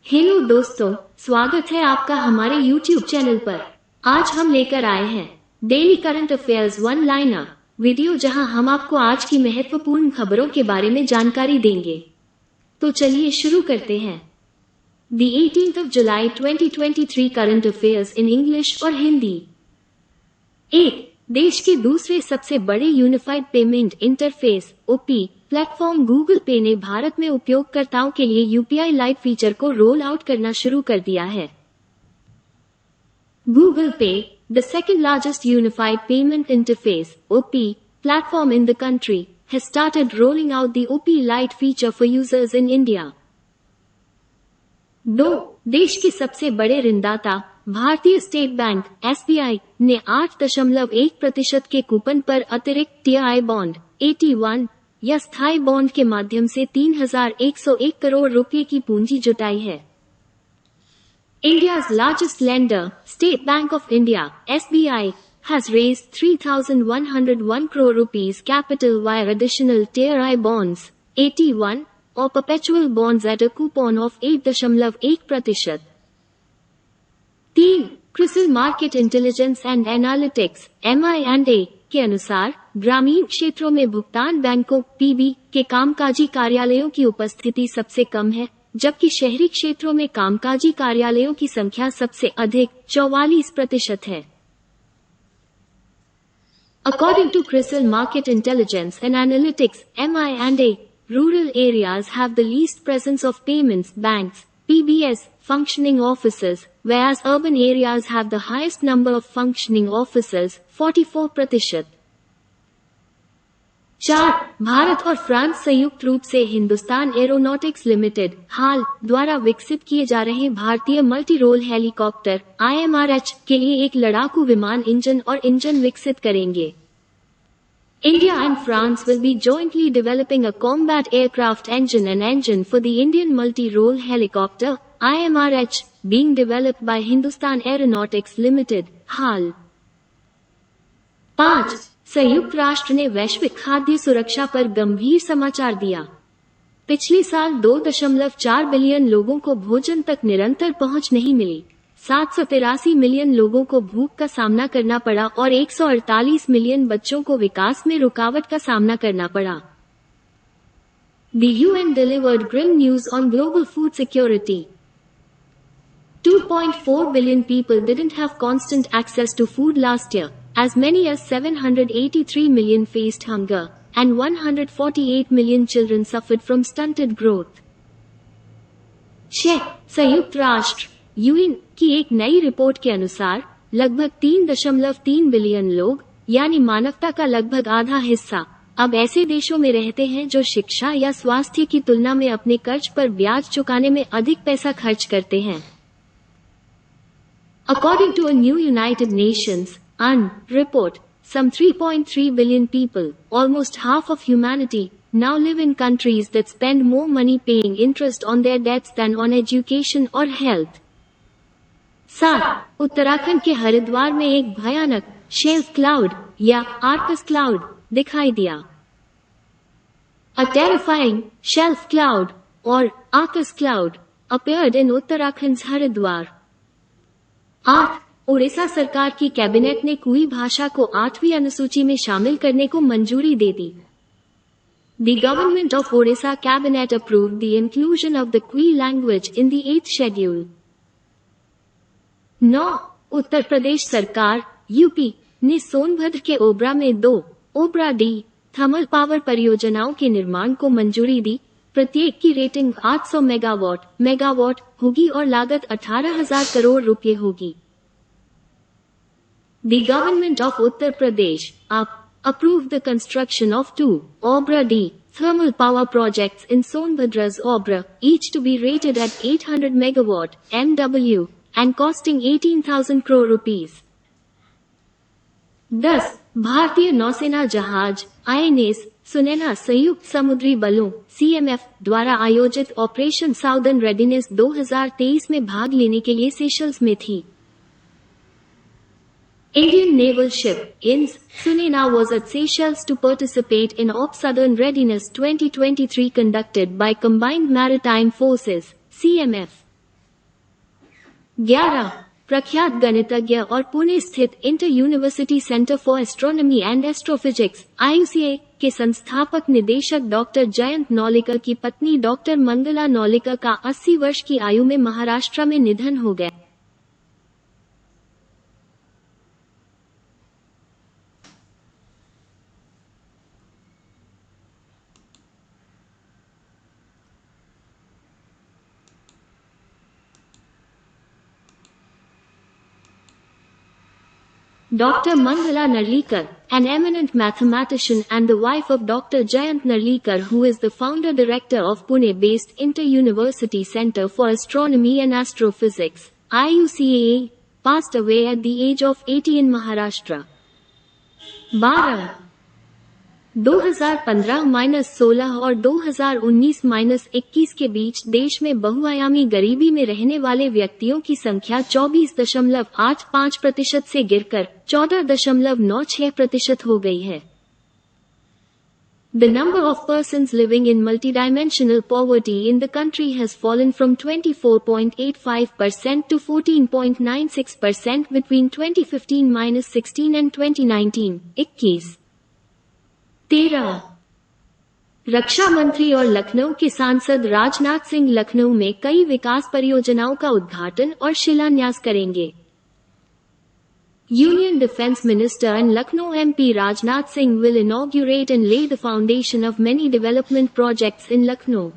Hello दोस्तों, स्वागत है आपका हमारे YouTube चैनल पर। आज हम लेकर आए हैं daily current affairs one liner video, जहां हम आपको आज की महत्वपूर्ण खबरों के बारे में जानकारी देंगे। तो चलिए शुरू करते हैं। The 18th of July 2023 current affairs in English और हिंदी। 1. देश के दूसरे सबसे बड़े unified payment interface (OP) platform Google पे ने भारत में उपयोगकर्ताओं के लिए यूपीआई लाइट फीचर को रोल आउट करना शुरू कर दिया है। गूगल पे, the second largest unified payment interface (OP) platform in the country, has started rolling out the OP Lite feature for users in India. 2. देश के सबसे बड़े ऋणदाता भारतीय स्टेट बैंक (एसबीआई) ने 8.1% के कूपन पर अतिरिक्त टीआई बॉन्ड (AT1) या स्थायी बॉन्ड के माध्यम से 3,101 करोड़ रुपए की पूंजी जुटाई है। India's largest lender, State Bank of India (SBI), has raised 3,101 crore rupees capital via additional Tier I bonds (AT1) or perpetual bonds at a coupon of 8.1%. 3. CRISIL market intelligence and analytics (MI&A) के अनुसार ग्रामीण क्षेत्रों में भुगतान बैंकों (PB) के कामकाजी कार्यालयों की उपस्थिति सबसे कम है, जबकि शहरी क्षेत्रों में कामकाजी कार्यालयों की संख्या सबसे अधिक 44% है। According to CRISIL Market Intelligence and Analytics (MI&A), rural areas have the least presence of payments banks (PBS) functioning offices, whereas urban areas have the highest number of functioning offices, 44%. 4. Bharat और फ्रांस संयुक्त रूप से Hindustan aeronautics limited हाल द्वारा विकसित किए जा रहे भारतीय मल्टी रोल हेलीकॉप्टर (IMRH) के लिए एक लड़ाकू विमान इंजन और इंजन विकसित करेंगे। India and France will be jointly developing a combat aircraft engine for the Indian multi-role helicopter (IMRH) being developed by Hindustan Aeronautics Limited (HAL). 5. संयुक्त राष्ट्र ने वैश्विक खाद्य सुरक्षा पर गंभीर समाचार दिया। पिछले साल 2.4 बिलियन लोगों को भोजन तक निरंतर पहुंच नहीं मिली, 783 मिलियन लोगों को भूख का सामना करना पड़ा और 148 मिलियन बच्चों को विकास में रुकावट का सामना करना पड़ा। The UN delivered grim news on global food security. 2.4 billion people didn't have constant access to food last year, as many as 783 million faced hunger, and 148 million children suffered from stunted growth. 6. संयुक्त राष्ट्र (UN) की एक नई report के अनुसार लगभग 3.3 billion लोग, यानी मानवता का लगभग आधा हिस्सा, अब ऐसे देशों में रहते हैं जो शिक्षा या स्वास्थ्य की तुलना में अपने कर्ज पर ब्याज चुकाने में अधिक पैसा खर्च करते हैं। According to a new United Nations UN report, some 3.3 billion people, almost half of humanity, now live in countries that spend more money paying interest on their debts than on education or health. 7. Uttarakhand के हरिद्वार में एक भयानक shelf cloud या Arcus cloud दिखाई दिया। A terrifying shelf cloud or Arcus cloud appeared in Uttarakhand's Haridwar. 8. Odisha सरकार की cabinet ने कुई भाषा को 8वीं अनुसूची में शामिल करने को मंजूरी दे दी। The government of Odisha cabinet approved the inclusion of the Kui language in the 8th schedule. 9. Uttar Pradesh सरकार (यूपी) ने सोनभद्र के ओबरा में 2 ओबरा डी थर्मल पावर परियोजनाओं के निर्माण को मंजूरी दी। प्रत्येक की रेटिंग 800 मेगावाट होगी और लागत 18,000 करोड़ रुपए होगी। The government of Uttar Pradesh approved the construction of 2 Obra D thermal power projects in Sonbhadra's Obra, each to be rated at 800 megawatt MW and costing 18,000 crore rupees. 10. भारतीय नौसेना जहाज INS सुनैना संयुक्त समुद्री बलों CMF द्वारा आयोजित ऑपरेशन साउदर्न रेडीनेस 2023 में भाग लेने के लिए सेशल्स में थी। Indian naval ship INS Sunena was at Seychelles to participate in Op Southern Readiness 2023 conducted by Combined Maritime Forces (CMF). 11 प्रख्यात गणितज्ञ और पुणे स्थित inter university centre for astronomy and astrophysics (IUCA) के संस्थापक निदेशक डॉक्टर जयंत नौलेकर की पत्नी डॉक्टर मंगला नौलेकर का 80 वर्ष की आयु में महाराष्ट्र में निधन हो गया। Dr. Mangala Narlikar, an eminent mathematician and the wife of Dr. Jayant Narlikar, who is the founder-director of Pune-based Inter-University Center for Astronomy and Astrophysics (IUCAA), passed away at the age of 80 in Maharashtra. 12 2015-16 और 2019-21 के बीच देश में बहुआयामी गरीबी में रहने वाले व्यक्तियों की संख्या 24.85% से गिरकर 14.96% हो गई है। The number of persons living in multidimensional poverty in the country has fallen from 24.85% to 14.96% between 2015-16 and 2019-21। 13 रक्षा मंत्री और लखनऊ के सांसद राजनाथ सिंह लखनऊ में कई विकास परियोजनाओं का उद्घाटन और शिलान्यास करेंगे। Union Defence Minister and Lucknow MP Rajnath Singh will inaugurate and lay the foundation of many development projects in Lucknow।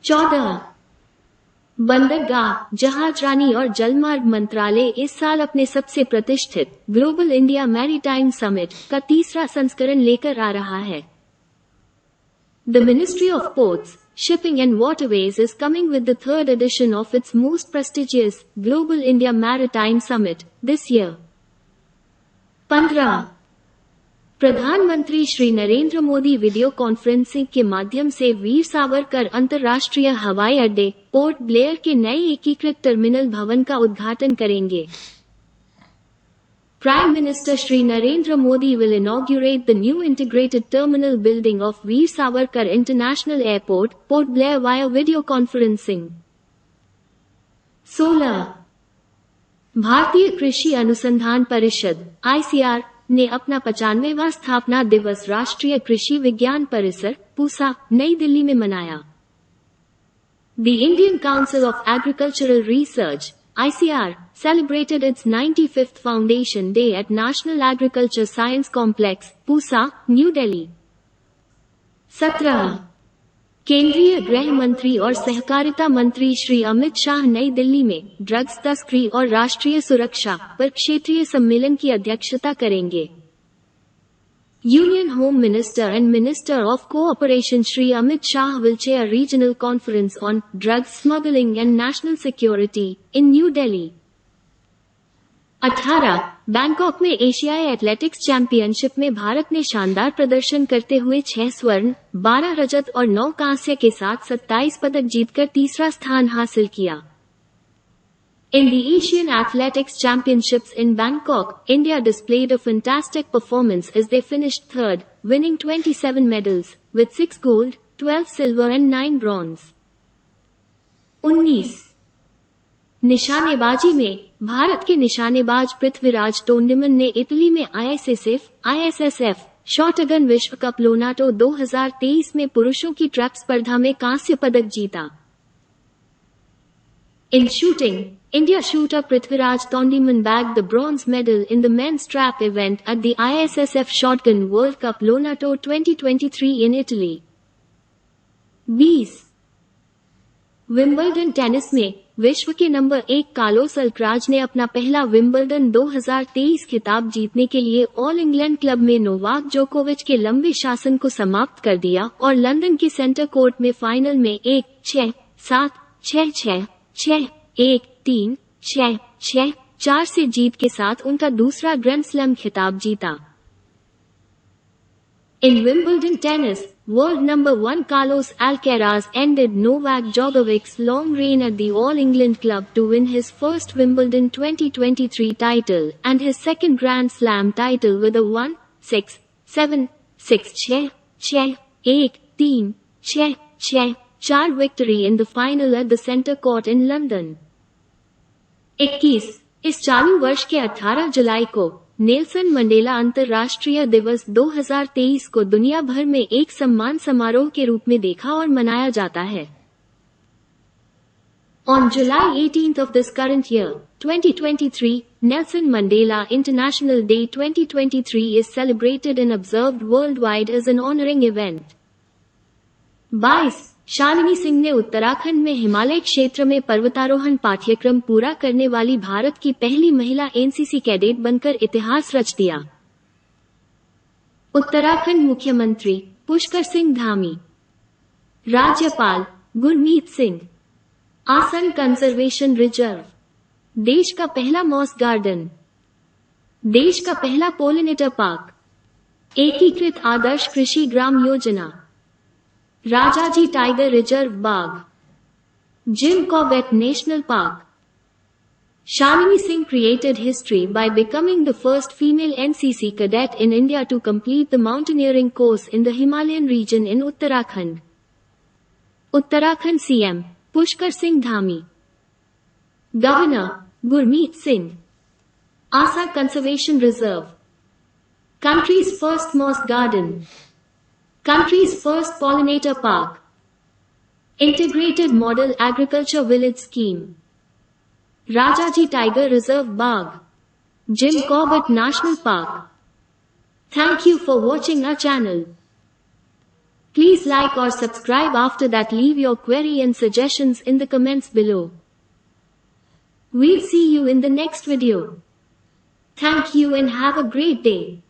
14 बंदरगाह, जहाजरानी और जलमार्ग मंत्रालय इस साल अपने सबसे प्रतिष्ठित ग्लोबल इंडिया मैरीटाइम समिट का तीसरा संस्करण लेकर आ रहा है। The Ministry of Ports, Shipping and Waterways is coming with the third edition of its most prestigious Global India Maritime Summit this year। 15 प्रधानमंत्री श्री नरेंद्र मोदी वीडियो कॉन्फ्रेंसिंग के माध्यम से वीर सावरकर अंतर्राष्ट्रीय हवाई अड्डे पोर्ट ब्लेयर के नए एकीकृत टर्मिनल भवन का उद्घाटन करेंगे। Prime Minister Shri Narendra Modi will inaugurate the new integrated terminal building of Veer Savarkar International Airport, Port Blair via video conferencing। 16 भारतीय कृषि अनुसंधान परिषद (ICR) ने अपना 95वां स्थापना दिवस राष्ट्रीय कृषि विज्ञान परिसर, पूसा, नई दिल्ली में मनाया। The Indian Council of Agricultural Research (ICR) celebrated its 95th Foundation Day at National Agriculture Science Complex, Pusa, New Delhi। 17 केंद्रीय गृह मंत्री और सहकारिता मंत्री श्री अमित शाह नई दिल्ली में ड्रग्स तस्करी और राष्ट्रीय सुरक्षा पर क्षेत्रीय सम्मेलन की अध्यक्षता करेंगे। Union Home Minister and Minister of Cooperation Shri Amit Shah will chair a regional conference on drug smuggling and national security in New Delhi। 18 Bangkok में एशियाई एथलेटिक्स चैंपियनशिप में भारत ने शानदार प्रदर्शन करते हुए 6 स्वर्ण, 12 रजत और 9 कांस्य के साथ 27 पदक जीतकर तीसरा स्थान हासिल किया। In the Asian Athletics Championships in Bangkok, India displayed a fantastic performance as they finished third, winning 27 medals, with 6 gold, 12 silver and 9 bronze। 19 निशानेबाजी में भारत के निशानेबाज पृथ्वीराज टोंडिमन ने इटली में ISSF शॉटगन विश्व कप लोनाटो 2023 में पुरुषों की ट्रैप स्पर्धा में कांस्य पदक जीता। In shooting, India shooter Prithviraj Tondiman bagged the bronze medal in the men's trap event at the ISSF Shotgun World Cup Lonato 2023 in Italy। 20 Wimbledon tennis में विश्व के नंबर 1 कार्लोस अल्कराज ने अपना पहला विंबलडन 2023 खिताब जीतने के लिए ऑल इंग्लैंड क्लब में नोवाक जोकोविच के लंबे शासन को समाप्त कर दिया और लंदन के सेंटर कोर्ट में फाइनल में 1-6, 7-6, 6-6, 6-1, 3-6, 6-6, 4 से जीत के साथ उनका दूसरा ग्रैंड स्लैम खिताब जीता। In Wimbledon tennis, world number 1 Carlos Alcaraz ended Novak Djokovic's long reign at the All England Club to win his first Wimbledon 2023 title and his second Grand Slam title with a 1-6, 7, 6-6, 6, 1, 3, 6, 6, 4 victory in the final at the Centre Court in London। 21। इस चालू वर्ष के 18 जुलाई को Nelson Mandela अंतर्राष्ट्रीय दिवस 2023 को दुनिया भर में एक सम्मान समारोह के रूप में देखा और मनाया जाता है। On July 18th of this current year, 2023, Nelson Mandela International Day 2023 is celebrated and observed worldwide as an honoring event. 22। Shalini Singh ने उत्तराखंड में हिमालय क्षेत्र में पर्वतारोहण पाठ्यक्रम पूरा करने वाली भारत की पहली महिला एनसीसी कैडेट बनकर इतिहास रच दिया। उत्तराखंड मुख्यमंत्री पुष्कर सिंह धामी। राज्यपाल गुरमीत सिंह। आसन कंजर्वेशन रिजर्व। देश का पहला मॉस गार्डन। देश का पहला पोलिनेटर पार्क। एकीकृत आदर्श कृषि ग्राम योजना। राजाजी टाइगर रिजर्व बाग। Jim Corbett national park. Shalini Singh created history by becoming the first female NCC cadet in India to complete the mountaineering course in the Himalayan region in Uttarakhand. Uttarakhand CM Pushkar Singh Dhami. Governor Gurmeet Singh. Asa Conservation Reserve. Country's first moss garden. Country's first pollinator park. Integrated Model Agriculture Village Scheme. Rajaji Tiger Reserve Bagh. Jim Corbett National Park. Thank you for watching our channel. Please like or subscribe. After that, leave your query and suggestions in the comments below. We'll see you in the next video. Thank you and have a great day.